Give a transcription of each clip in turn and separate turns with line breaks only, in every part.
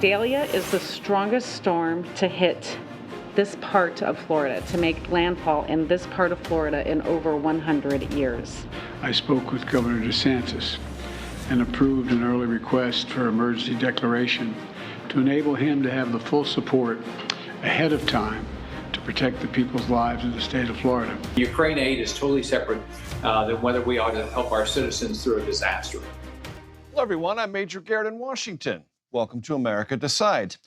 Idalia is the strongest storm to hit this part of Florida, to make landfall in this part of Florida in over 100 years.
I spoke with Governor DeSantis and approved an early request for emergency declaration to enable him to have the full support ahead of time to protect the people's lives in the state of Florida.
Ukraine aid is totally separate than whether we ought to help our citizens through a disaster.
Hello, everyone. I'm Major Garrett in Washington. Welcome to America Decides.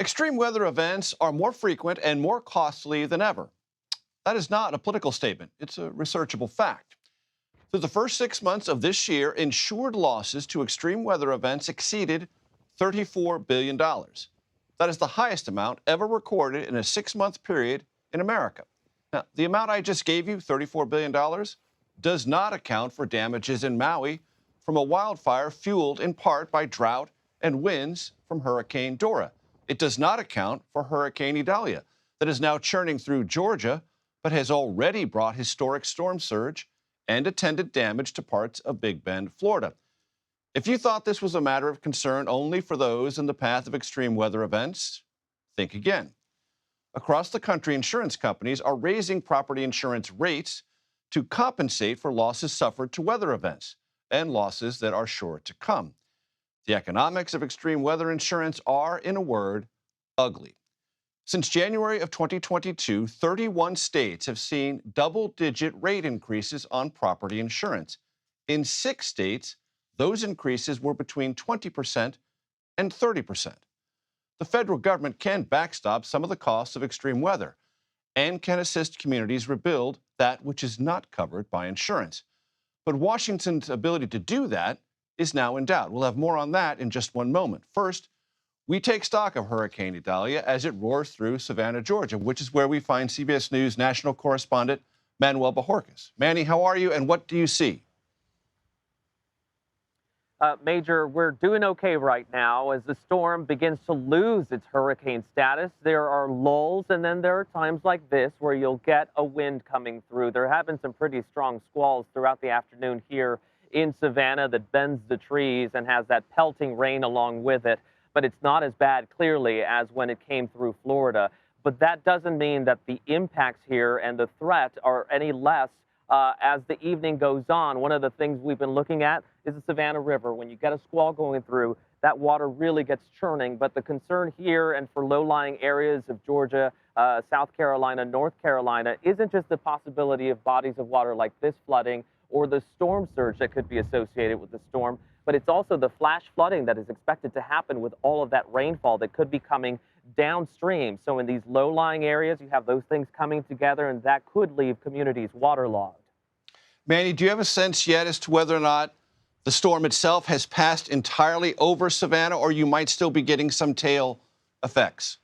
Extreme weather events are more frequent and more costly than ever. That is not a political statement. It's a researchable fact. Through the first 6 months of this year, insured losses to extreme weather events exceeded $34 billion. That is the highest amount ever recorded in a 6-month period in America. Now, the amount I just gave you, $34 billion, does not account for damages in Maui from a wildfire fueled in part by drought and winds from Hurricane Dora. It does not account for Hurricane Idalia that is now churning through Georgia, but has already brought historic storm surge and attendant damage to parts of Big Bend, Florida. If you thought this was a matter of concern only for those in the path of extreme weather events, think again. Across the country, insurance companies are raising property insurance rates to compensate for losses suffered to weather events and losses that are sure to come. The economics of extreme weather insurance are, in a word, ugly. Since January of 2022, 31 states have seen double-digit rate increases on property insurance. In 6 states, those increases were between 20% and 30%. The federal government can backstop some of the costs of extreme weather and can assist communities rebuild that which is not covered by insurance. But Washington's ability to do that is now in doubt. We'll have more on that in just one moment. First, we take stock of Hurricane Idalia as it roars through Savannah, Georgia, which is where we find CBS News national correspondent Manuel Bojorquez. Manny, how are you, and what do you see?
Major, we're doing okay right now as the storm begins to lose its hurricane status. There are lulls, and then there are times like this where you'll get a wind coming through. There have been some pretty strong squalls throughout the afternoon here in Savannah that bends the trees and has that pelting rain along with it. But it's not as bad, clearly, as when it came through Florida. But that doesn't mean that the impacts here and the threat are any less as the evening goes on. One of the things we've been looking at is the Savannah River. When you get a squall going through, that water really gets churning. But the concern here and for low-lying areas of Georgia, South Carolina, North Carolina, isn't just the possibility of bodies of water like this flooding or the storm surge that could be associated with the storm, but it's also the flash flooding that is expected to happen with all of that rainfall that could be coming downstream. So in these low-lying areas, you have those things coming together, and that could leave communities waterlogged.
Manny, do you have a sense yet as to whether or not the storm itself has passed entirely over Savannah, or you might still be getting some tail effects?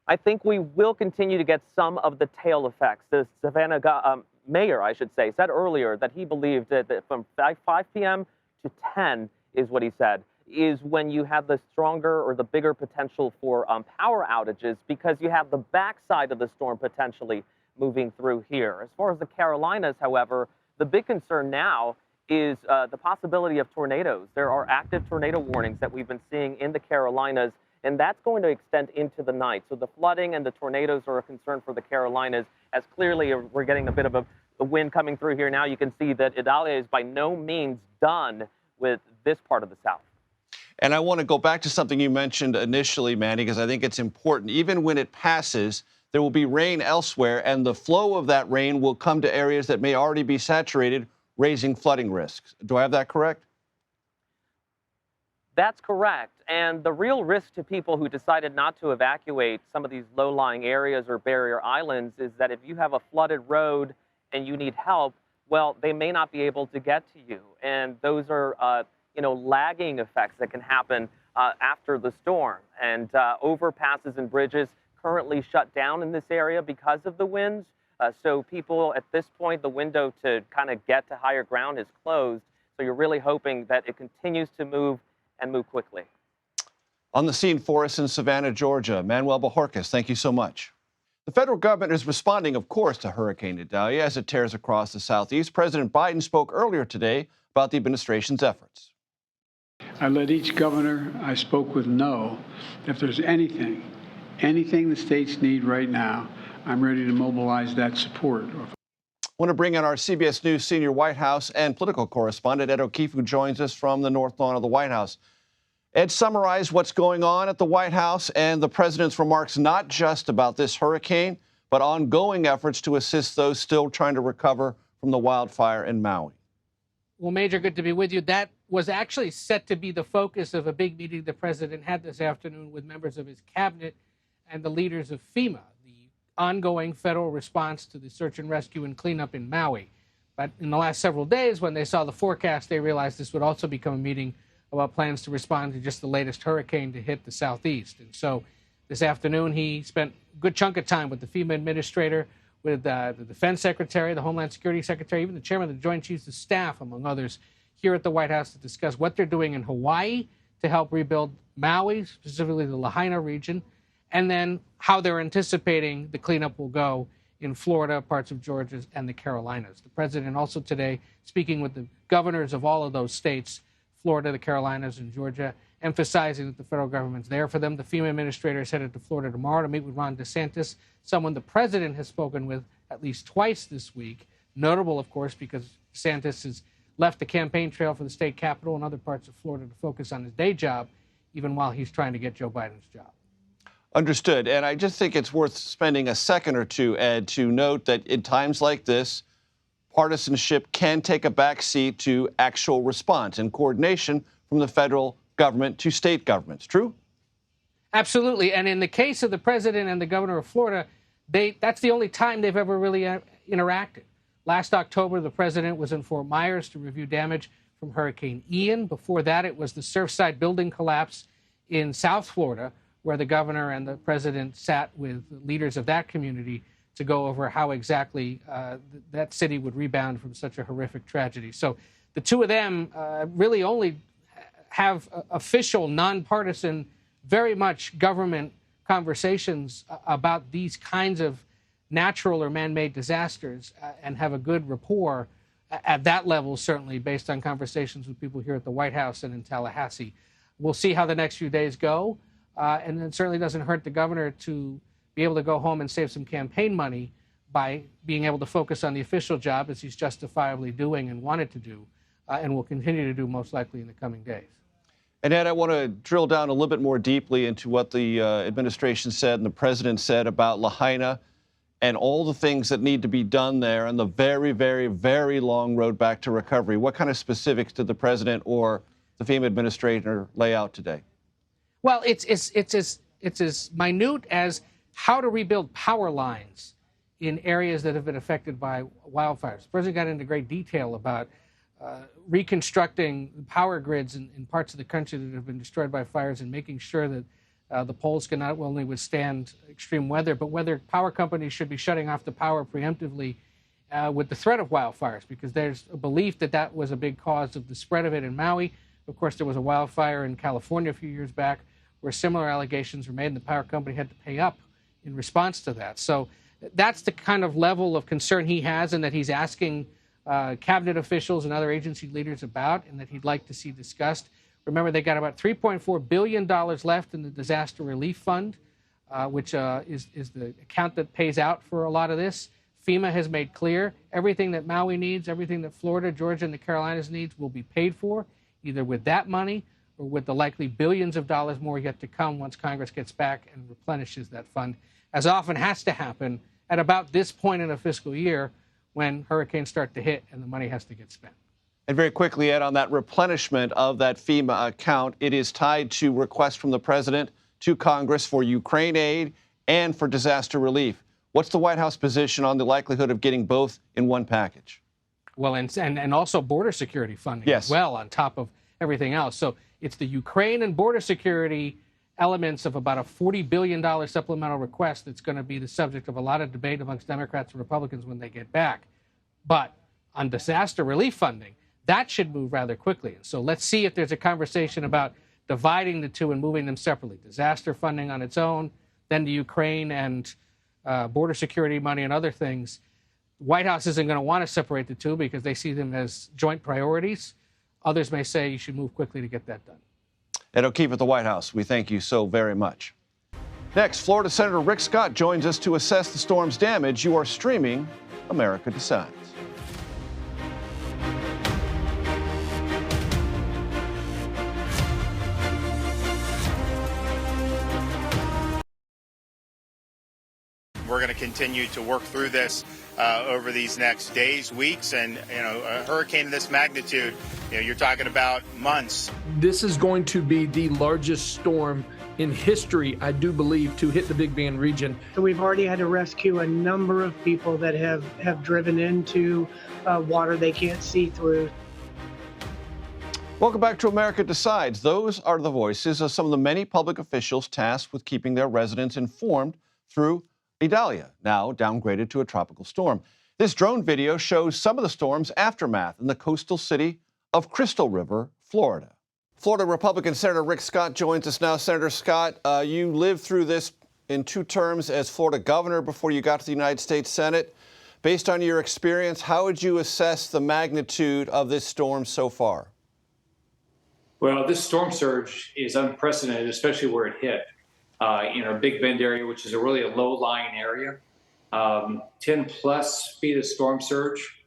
I think we will continue to get some of the tail effects. The Savannah mayor, I should say, said earlier that he believed that from 5 p.m. to 10 is what he said, is when you have the stronger or the bigger potential for power outages, because you have the backside of the storm potentially moving through here. As far as the Carolinas, however, the big concern now is the possibility of tornadoes. There are active tornado warnings that we've been seeing in the Carolinas, and that's going to extend into the night. So the flooding and the tornadoes are a concern for the Carolinas, as clearly we're getting a bit of a wind coming through here now. You can see that Idalia is by no means done with this part of the South.
And I want to go back to something you mentioned initially, Manny, because I think it's important. Even when it passes, there will be rain elsewhere, and the flow of that rain will come to areas that may already be saturated, raising flooding risks. Do I have that correct?
That's correct. And the real risk to people who decided not to evacuate some of these low-lying areas or barrier islands is that if you have a flooded road and you need help, well, they may not be able to get to you. And those are, lagging effects that can happen after the storm. And overpasses and bridges currently shut down in this area because of the winds. So people at this point, the window to kind of get to higher ground is closed. So you're really hoping that it continues to move and move quickly.
On the scene for us in Savannah, Georgia, Manuel Bojorquez, thank you so much. The federal government is responding, of course, to Hurricane Idalia as it tears across the southeast. President Biden spoke earlier today about the administration's efforts.
I let each governor I spoke with know if there's anything the states need right now, I'm ready to mobilize that support.
I want to bring in our CBS News senior White House and political correspondent, Ed O'Keefe, who joins us from the North Lawn of the White House. Ed, summarize what's going on at the White House and the president's remarks, not just about this hurricane, but ongoing efforts to assist those still trying to recover from the wildfire in Maui.
Well, Major, good to be with you. That was actually set to be the focus of a big meeting the president had this afternoon with members of his cabinet and the leaders of FEMA, the ongoing federal response to the search and rescue and cleanup in Maui. But in the last several days, when they saw the forecast, they realized this would also become a meeting about plans to respond to just the latest hurricane to hit the southeast. And so this afternoon, he spent a good chunk of time with the FEMA administrator, with the defense secretary, the Homeland Security secretary, even the chairman of the Joint Chiefs of Staff, among others, here at the White House to discuss what they're doing in Hawaii to help rebuild Maui, specifically the Lahaina region, and then how they're anticipating the cleanup will go in Florida, parts of Georgia, and the Carolinas. The president also today speaking with the governors of all of those states, Florida, the Carolinas, and Georgia, emphasizing that the federal government's there for them. The FEMA administrator is headed to Florida tomorrow to meet with Ron DeSantis, someone the president has spoken with at least twice this week. Notable, of course, because DeSantis has left the campaign trail for the state capitol and other parts of Florida to focus on his day job, even while he's trying to get Joe Biden's job.
Understood. And I just think it's worth spending a second or two, Ed, to note that in times like this, partisanship can take a backseat to actual response and coordination from the federal government to state governments. True?
Absolutely. And in the case of the president and the governor of Florida, that's the only time they've ever really interacted. Last October, the president was in Fort Myers to review damage from Hurricane Ian. Before that, it was the Surfside building collapse in South Florida, where the governor and the president sat with leaders of that community to go over how exactly that city would rebound from such a horrific tragedy. So the two of them really only have official, nonpartisan, very much government conversations about these kinds of natural or man-made disasters and have a good rapport at that level, certainly based on conversations with people here at the White House and in Tallahassee. We'll see how the next few days go. And it certainly doesn't hurt the governor to be able to go home and save some campaign money by being able to focus on the official job, as he's justifiably doing and wanted to do, and will continue to do most likely in the coming days.
And Ed, I want to drill down a little bit more deeply into what the administration said and the president said about Lahaina and all the things that need to be done there and the very, very, very long road back to recovery. What kind of specifics did the president or the FEMA administrator lay out today?
Well, it's as minute as how to rebuild power lines in areas that have been affected by wildfires. The president got into great detail about reconstructing power grids in parts of the country that have been destroyed by fires and making sure that the poles can not only withstand extreme weather, but whether power companies should be shutting off the power preemptively with the threat of wildfires, because there's a belief that that was a big cause of the spread of it in Maui. Of course, there was a wildfire in California a few years back where similar allegations were made, and the power company had to pay up in response to that. So that's the kind of level of concern he has and that he's asking cabinet officials and other agency leaders about, and that he'd like to see discussed. Remember, they got about $3.4 billion left in the Disaster Relief Fund, which is the account that pays out for a lot of this. FEMA has made clear everything that Maui needs, everything that Florida, Georgia, and the Carolinas needs will be paid for, either with that money or with the likely billions of dollars more yet to come once Congress gets back and replenishes that fund, as often has to happen at about this point in a fiscal year when hurricanes start to hit and the money has to get spent.
And very quickly, Ed, on that replenishment of that FEMA account, it is tied to requests from the president to Congress for Ukraine aid and for disaster relief. What's the White House position on the likelihood of getting both in one package?
Well, and also border security funding
yes.
as well, on top of everything else. So it's the Ukraine and border security elements of about a $40 billion supplemental request that's going to be the subject of a lot of debate amongst Democrats and Republicans when they get back. But on disaster relief funding, that should move rather quickly. So let's see if there's a conversation about dividing the two and moving them separately. Disaster funding on its own, then the Ukraine and border security money and other things. The White House isn't going to want to separate the two because they see them as joint priorities. Others may say you should move quickly to get that done.
Ed O'Keefe at the White House, we thank you so very much. Next, Florida Senator Rick Scott joins us to assess the storm's damage. You are streaming America Decides.
We're going to continue to work through this over these next days, weeks, and a hurricane of this magnitude, you're talking about months.
This is going to be the largest storm in history, I do believe, to hit the Big Bend region.
So we've already had to rescue a number of people that have driven into water they can't see through.
Welcome back to America Decides. Those are the voices of some of the many public officials tasked with keeping their residents informed through Idalia, now downgraded to a tropical storm. This drone video shows some of the storm's aftermath in the coastal city of Crystal River, Florida. Florida Republican Senator Rick Scott joins us now. Senator Scott, you lived through this in 2 terms as Florida governor before you got to the United States Senate. Based on your experience, how would you assess the magnitude of this storm so far?
Well, this storm surge is unprecedented, especially where it hit. Big Bend area, which is a low-lying area, 10-plus feet of storm surge.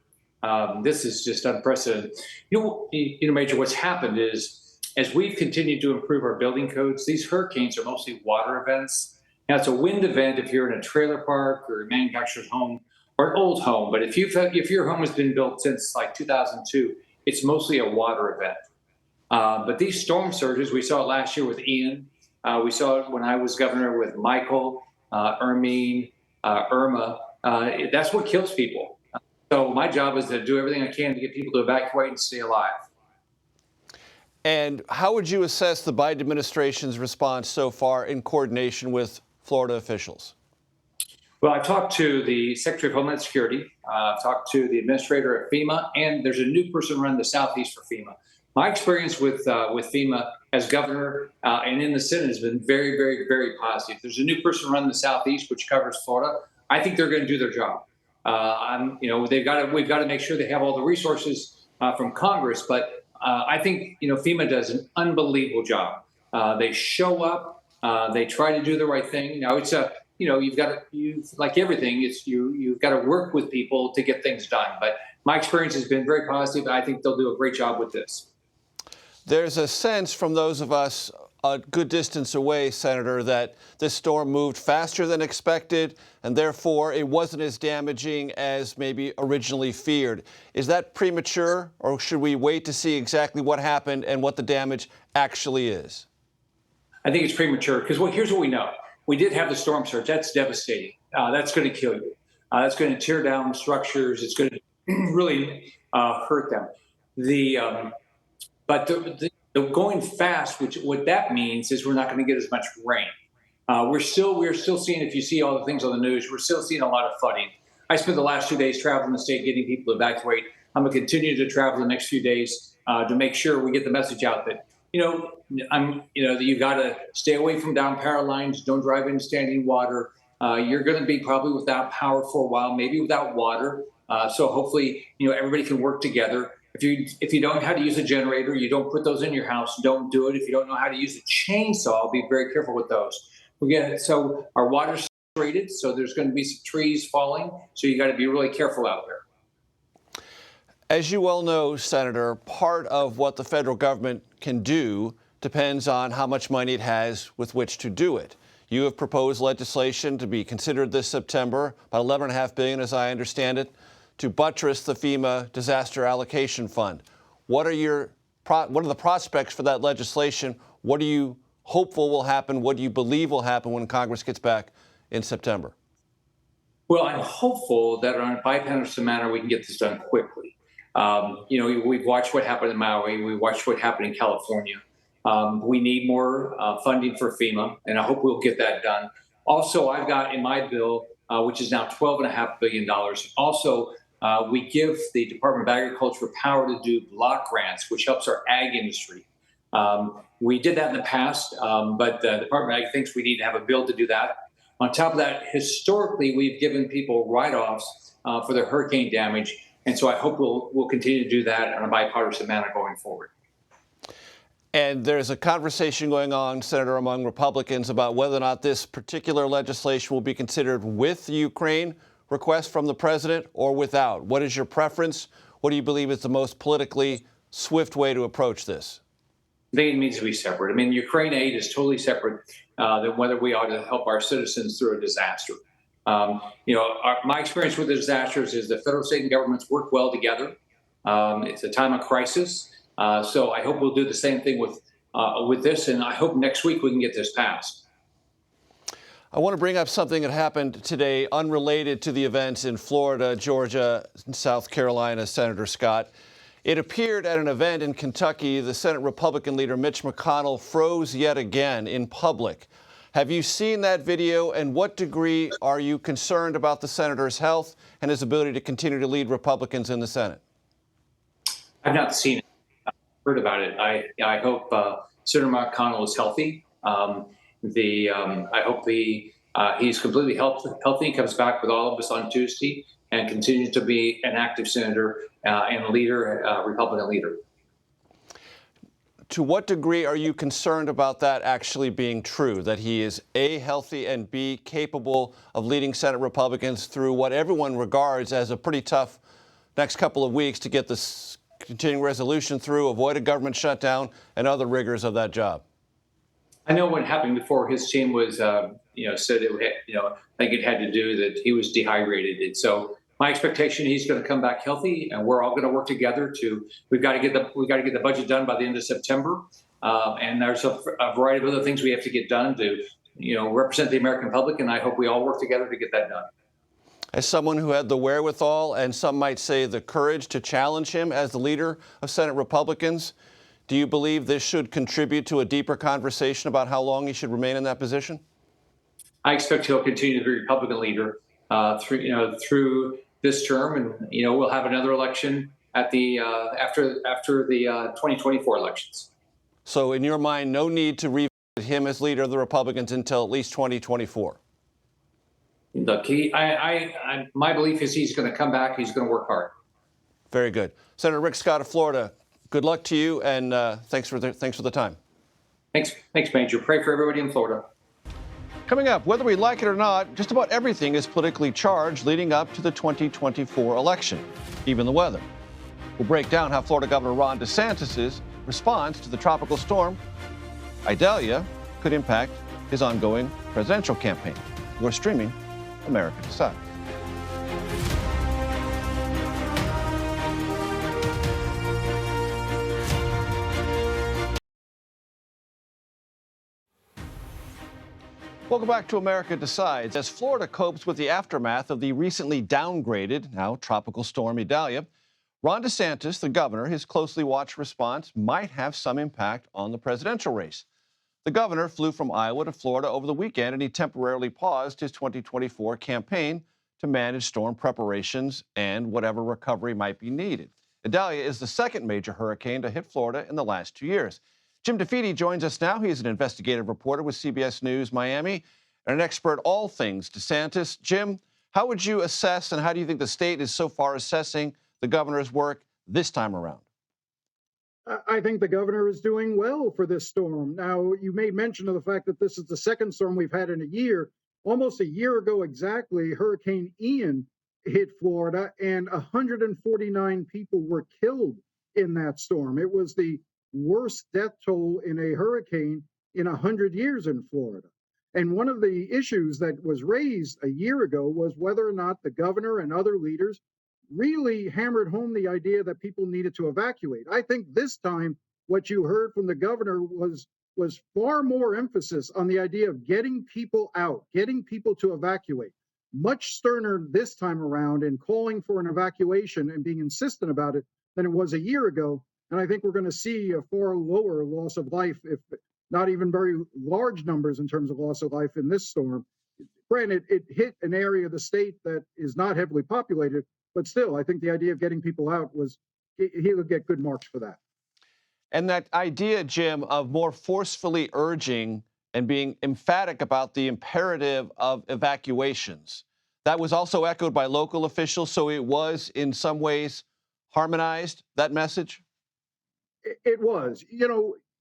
This is just unprecedented. Major, what's happened is, as we've continued to improve our building codes, these hurricanes are mostly water events. Now, it's a wind event if you're in a trailer park or a manufactured home or an old home. But if your home has been built since like 2002, it's mostly a water event. But these storm surges, we saw it last year with Ian. We saw it when I was governor with Michael, Irma. That's what kills people. So my job is to do everything I can to get people to evacuate and stay alive.
And how would you assess the Biden administration's response so far in coordination with Florida officials?
Well, I've talked to the Secretary of Homeland Security. I've talked to the administrator at FEMA, and there's a new person running the Southeast for FEMA. My experience with FEMA as governor and in the Senate has been very, very, very positive. There's a new person running the Southeast, which covers Florida. I think they're going to do their job. We've got to make sure they have all the resources from Congress. But I think FEMA does an unbelievable job. They show up. They try to do the right thing. Now it's like everything. You've got to work with people to get things done. But my experience has been very positive. I think they'll do a great job with this.
There's a sense from those of us a good distance away, Senator, that this storm moved faster than expected, and therefore it wasn't as damaging as maybe originally feared. Is that premature, or should we wait to see exactly what happened and what the damage actually is?
I think it's premature because here's what we know. We did have the storm surge. That's devastating. That's going to kill you. That's going to tear down structures. It's going to really hurt them. But the going fast, what that means is we're not going to get as much rain. We're still seeing, if you see all the things on the news, we're still seeing a lot of flooding. I spent the last 2 days traveling the state, getting people to evacuate. I'm going to continue to travel the next few days to make sure we get the message out that that you got to stay away from down power lines. Don't drive into standing water. You're going to be probably without power for a while, maybe without water. So hopefully, everybody can work together. If you don't know how to use a generator, you don't put those in your house. Don't do it. If you don't know how to use a chainsaw, be very careful with those. So our water's saturated, so there's going to be some trees falling. So you got to be really careful out there.
As you well know, Senator, part of what the federal government can do depends on how much money it has with which to do it. You have proposed legislation to be considered this September, about $11.5 billion, as I understand it, to buttress the FEMA Disaster Allocation Fund. What are the prospects for that legislation? What are you hopeful will happen? What do you believe will happen when Congress gets back in September?
Well, I'm hopeful that on a bipartisan manner we can get this done quickly. We've watched what happened in Maui. We watched what happened in California. We need more funding for FEMA, and I hope we'll get that done. Also, I've got in my bill, which is now $12.5 billion. Also, we give the Department of Agriculture power to do block grants, which helps our ag industry. We did that in the past, but the Department of Ag thinks we need to have a bill to do that. On top of that, historically, we've given people write-offs for their hurricane damage. And so I hope we'll continue to do that in a bipartisan manner going forward.
And there's a conversation going on, Senator, among Republicans about whether or not this particular legislation will be considered with the Ukraine request from the president or without. What is your preference? What do you believe is the most politically swift way to approach this?
I think it needs to be separate. I mean, Ukraine aid is totally separate than whether we ought to help our citizens through a disaster. My experience with the disasters is the federal, state, and governments work well together. It's a time of crisis. So I hope we'll do the same thing with this, and I hope next week we can get this passed.
I want to bring up something that happened today unrelated to the events in Florida, Georgia, and South Carolina, Senator Scott. It appeared at an event in Kentucky, the Senate Republican leader Mitch McConnell froze yet again in public. Have you seen that video, and what degree are you concerned about the senator's health and his ability to continue to lead Republicans in the Senate?
I've not seen it. I've heard about it. I hope Senator McConnell is healthy. I hope he's completely healthy, comes back with all of us on Tuesday, and continues to be an active senator and leader, Republican leader.
To what degree are you concerned about that actually being true, that he is A, healthy, and B, capable of leading Senate Republicans through what everyone regards as a pretty tough next couple of weeks to get this continuing resolution through, avoid a government shutdown, and other rigors of that job?
I know what happened before his team was, said it, I think it had to do that he was dehydrated. And so my expectation, he's going to come back healthy, and we're all going to work together we've got to get the budget done by the end of September. And there's a variety of other things we have to get done to, represent the American public. And I hope we all work together to get that done.
As someone who had the wherewithal and some might say the courage to challenge him as the leader of Senate Republicans, do you believe this should contribute to a deeper conversation about how long he should remain in that position? I
expect he'll continue to be Republican leader through this term, and we'll have another election at the after the 2024 elections.
So, in your mind, no need to revisit him as leader of the Republicans until at least 2024.
Look, my belief is he's going to come back. He's going to work hard.
Very good, Senator Rick Scott of Florida. Good luck to you, and thanks for the time.
Thanks, Major. Pray for everybody in Florida.
Coming up, whether we like it or not, just about everything is politically charged leading up to the 2024 election, even the weather. We'll break down how Florida Governor Ron DeSantis' response to the tropical storm Idalia could impact his ongoing presidential campaign. We're streaming America Decides. Welcome back to America Decides. As Florida copes with the aftermath of the recently downgraded, now tropical storm Idalia, Ron DeSantis, the governor, his closely watched response might have some impact on the presidential race. The governor flew from Iowa to Florida over the weekend, and he temporarily paused his 2024 campaign to manage storm preparations and whatever recovery might be needed. Idalia is the second major hurricane to hit Florida in the last 2 years. Jim DeFede joins us now. He is an investigative reporter with CBS News Miami and an expert all things DeSantis. Jim, how would you assess and how do you think the state is so far assessing the governor's work this time around?
I think the governor is doing well for this storm. Now, you made mention of the fact that this is the second storm we've had in a year. Almost a year ago exactly, Hurricane Ian hit Florida, and 149 people were killed in that storm. It was the worst death toll in a hurricane in 100 years in Florida. And one of the issues that was raised a year ago was whether or not the governor and other leaders really hammered home the idea that people needed to evacuate. I think this time what you heard from the governor was far more emphasis on the idea of getting people out, getting people to evacuate. Much sterner this time around in calling for an evacuation and being insistent about it than it was a year ago. And I think we're going to see a far lower loss of life, if not even very large numbers in terms of loss of life in this storm. Granted, it hit an area of the state that is not heavily populated, but still, I think the idea of getting people out he would get good marks for that.
And that idea, Jim, of more forcefully urging and being emphatic about the imperative of evacuations, That was also echoed by local officials, so it was in some ways harmonized, that message?
It was.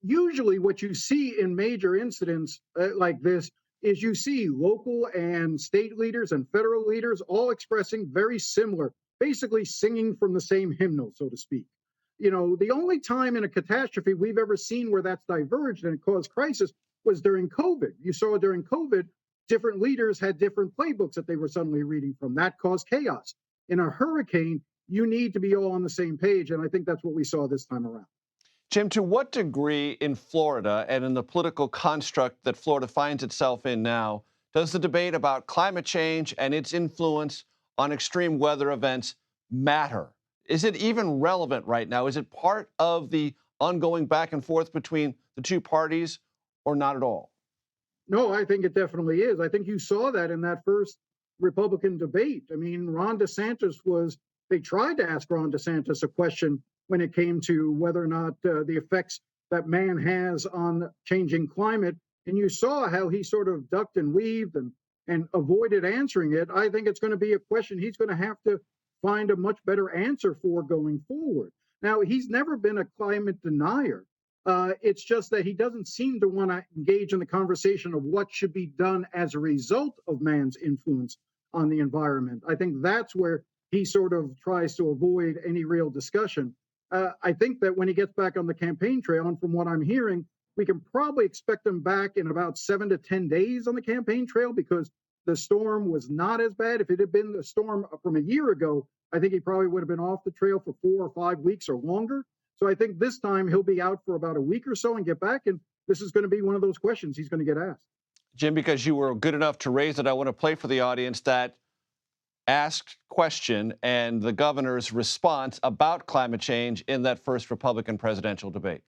Usually what you see in major incidents like this is you see local and state leaders and federal leaders all expressing very similar, basically singing from the same hymnal, so to speak. The only time in a catastrophe we've ever seen where that's diverged and it caused crisis was during COVID. You saw during COVID, different leaders had different playbooks that they were suddenly reading from. That caused chaos. In a hurricane, you need to be all on the same page, and I think that's what we saw this time around.
Jim, to what degree in Florida and in the political construct that Florida finds itself in now, does the debate about climate change and its influence on extreme weather events matter? Is it even relevant right now? Is it part of the ongoing back and forth between the two parties or not at all?
No, I think it definitely is. I think you saw that in that first Republican debate. I mean, they tried to ask Ron DeSantis a question when it came to whether or not the effects that man has on changing climate. And you saw how he sort of ducked and weaved and avoided answering it. I think it's going to be a question he's going to have to find a much better answer for going forward. Now, he's never been a climate denier. It's just that he doesn't seem to want to engage in the conversation of what should be done as a result of man's influence on the environment. I think that's where he sort of tries to avoid any real discussion. I think that when he gets back on the campaign trail, and from what I'm hearing, we can probably expect him back in about 7 to 10 days on the campaign trail because the storm was not as bad. If it had been the storm from a year ago, I think he probably would have been off the trail for 4 or 5 weeks or longer. So I think this time he'll be out for about a week or so and get back. And this is going to be one of those questions he's going to get asked.
Jim, because you were good enough to raise it, I want to play for the audience that asked question and the governor's response about climate change in that first Republican presidential debate.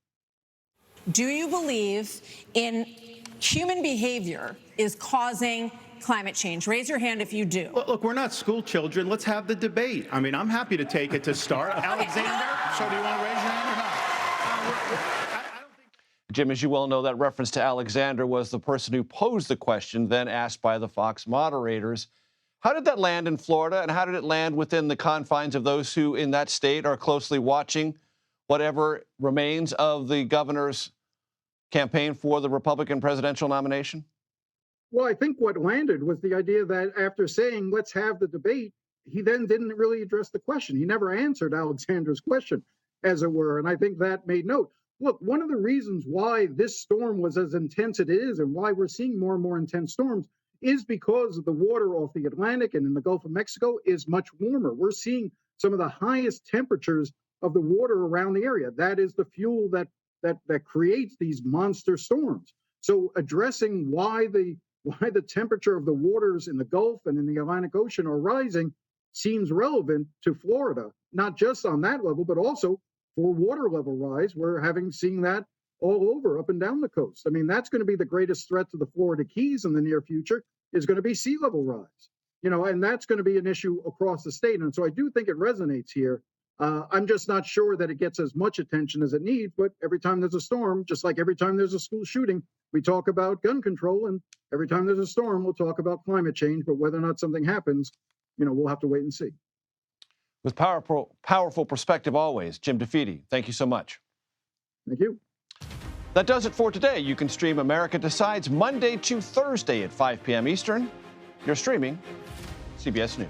Do you believe in human behavior is causing climate change? Raise your hand if you do.
Look, we're not school children. Let's have the debate. I mean, I'm happy to take it to start. Alexander, so do you want to raise your hand or not?
Jim, as you well know, that reference to Alexander was the person who posed the question, then asked by the Fox moderators. How did that land in Florida, and how did it land within the confines of those who in that state are closely watching whatever remains of the governor's campaign for the Republican presidential nomination?
Well, I think what landed was the idea that after saying, let's have the debate, he then didn't really address the question. He never answered Alexander's question, as it were. And I think that made note. Look, one of the reasons why this storm was as intense as it is and why we're seeing more and more intense storms is because of the water off the Atlantic and in the Gulf of Mexico is much warmer. We're seeing some of the highest temperatures of the water around the area. That is the fuel that creates these monster storms. So addressing why the temperature of the waters in the Gulf and in the Atlantic Ocean are rising seems relevant to Florida, not just on that level, but also for water level rise. We're seeing that all over, up and down the coast. I mean, that's going to be the greatest threat to the Florida Keys in the near future is going to be sea level rise, and that's going to be an issue across the state. And so I do think it resonates here. I'm just not sure that it gets as much attention as it needs, but every time there's a storm, just like every time there's a school shooting, we talk about gun control, and every time there's a storm, we'll talk about climate change, but whether or not something happens, we'll have to wait and see.
With powerful perspective always, Jim DeFede, thank you so much.
Thank you.
That does it for today. You can stream America Decides Monday to Thursday at 5 p.m. Eastern. You're streaming CBS News.